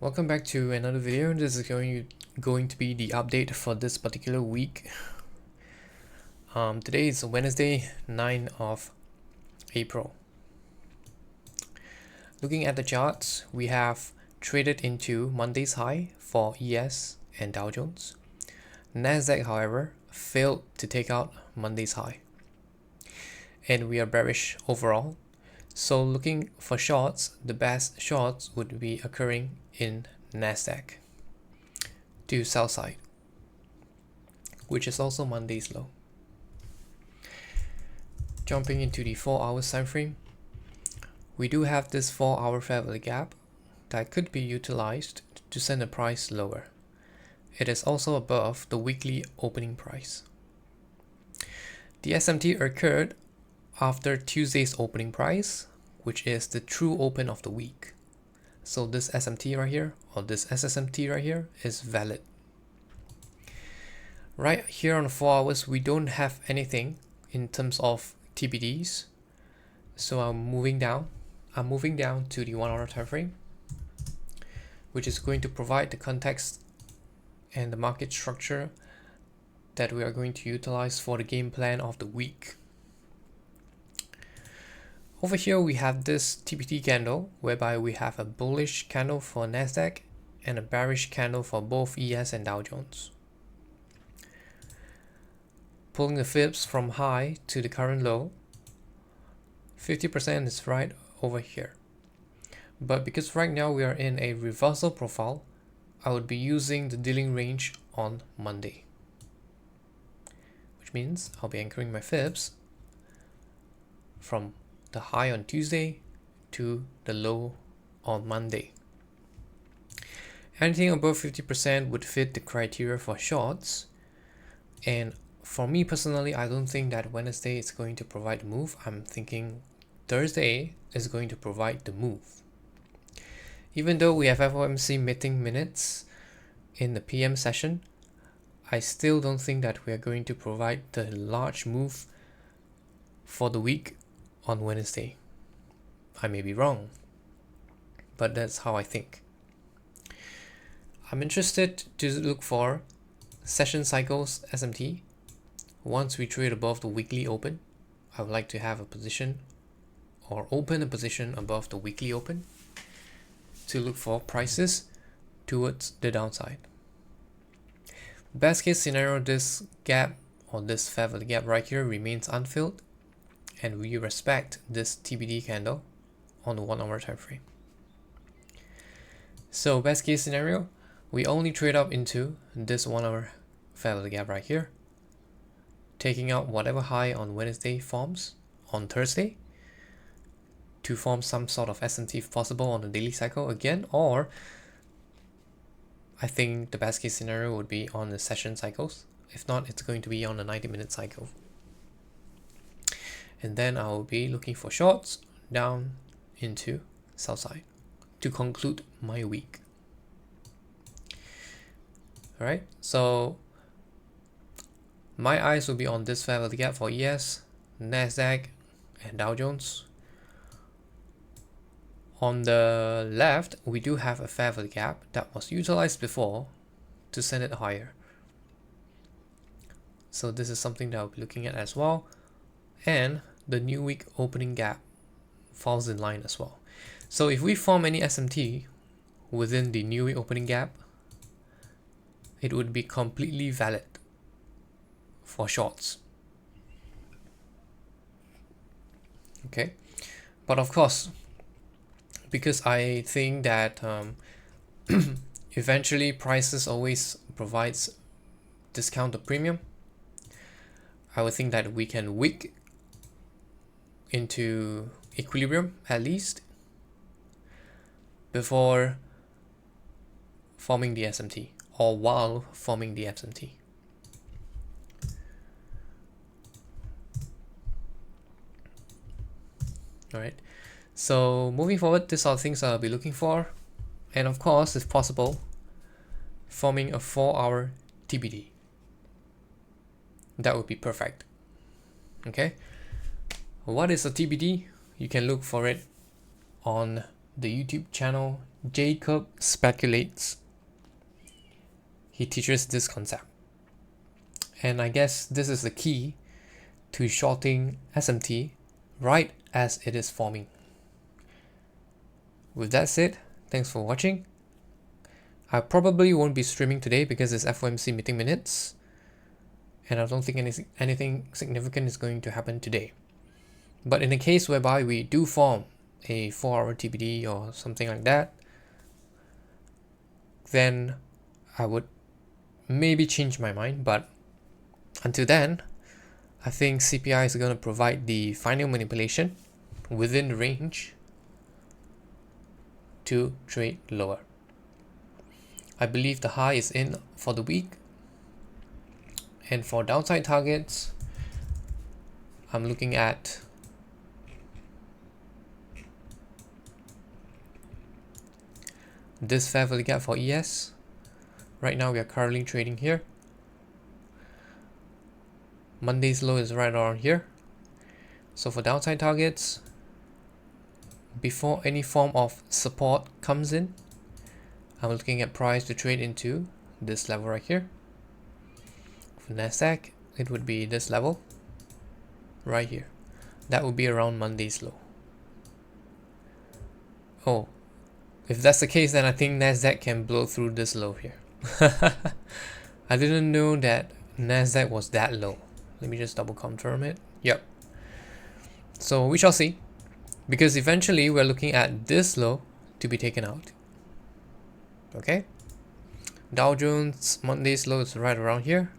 Welcome back to another video. This is going to be the update for this particular week. Today is Wednesday, 9th of April. Looking at the charts, we have traded into Monday's high for ES and Dow Jones. Nasdaq, however, failed to take out Monday's high, and we are bearish overall. So looking for shorts, the best shorts would be occurring in Nasdaq to sell side, which is also Monday's low. Jumping into the 4 hours time frame, we do have this 4 hour fair value gap that could be utilized to send the price lower. It is also above the weekly opening price. The SMT occurred after Tuesday's opening price, which is the true open of the week. So this SMT right here, or this SSMT right here, is valid. Right here on 4 hours, we don't have anything in terms of TBDs. So I'm moving down to the 1 hour time frame, which is going to provide the context and the market structure that we are going to utilize for the game plan of the week. Over here we have this TPT candle, whereby we have a bullish candle for Nasdaq and a bearish candle for both ES and Dow Jones. Pulling the fibs from high to the current low, 50% is right over here. But because right now we are in a reversal profile, I would be using the dealing range on Monday, which means I'll be anchoring my fibs from the high on Tuesday to the low on Monday. Anything above 50% would fit the criteria for shorts, and for me personally, I don't think that Wednesday is going to provide the move. I'm thinking Thursday is going to provide the move. Even though we have FOMC meeting minutes in the PM session, I still don't think that we are going to provide the large move for the week on Wednesday. I may be wrong, but that's how I think. I'm interested to look for session cycles SMT. Once we trade above the weekly open, I would like to have a position or open a position above the weekly open to look for prices towards the downside. Best case scenario, this gap or this fair value gap right here remains unfilled, and we respect this TBD candle on the 1 hour time frame. So best case scenario, we only trade up into this 1 hour fair value gap right here, taking out whatever high on Wednesday forms on Thursday to form some sort of SMT if possible on the daily cycle again, or I think the best case scenario would be on the session cycles. If not, it's going to be on a 90-minute cycle. And then I will be looking for shorts down into sell side to conclude my week. Alright, so my eyes will be on this fair value gap for ES, Nasdaq, and Dow Jones. On the left, we do have a fair value gap that was utilized before to send it higher. So this is something that I'll be looking at as well. And the new week opening gap falls in line as well. So if we form any SMT within the new week opening gap, it would be completely valid for shorts. Okay, but of course, because I think that eventually prices always provides discounted premium, I would think that we can wick into equilibrium at least before forming the SMT or while forming the SMT. Alright, so moving forward, these are things I'll be looking for, and of course, if possible, forming a 4 hour TBD. That would be perfect. Okay, what is a TBD? You can look for it on the YouTube channel Jacob Speculates. He teaches this concept. And I guess this is the key to shorting SMT right as it is forming. With that said, thanks for watching. I probably won't be streaming today because it's FOMC meeting minutes, and I don't think anything significant is going to happen today. But in a case whereby we do form a 4-hour TBD or something like that, then I would maybe change my mind. But until then, I think CPI is going to provide the final manipulation within the range to trade lower. I believe the high is in for the week, and for downside targets, I'm looking at this fair value gap for ES. Right now we are currently trading here. Monday's low is right around here. So for downside targets, before any form of support comes in, I'm looking at price to trade into this level right here. For Nasdaq, it would be this level right here. That would be around Monday's low. Oh, if that's the case, then I think Nasdaq can blow through this low here. I didn't know that Nasdaq was that low. Let me just double confirm it. Yep. So we shall see, because eventually we're looking at this low to be taken out. Okay. Dow Jones Monday's low is right around here.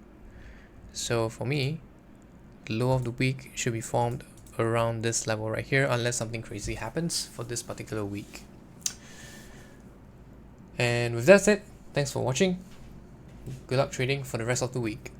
So for me, the low of the week should be formed around this level right here, unless something crazy happens for this particular week. And with that said, thanks for watching. Good luck trading for the rest of the week.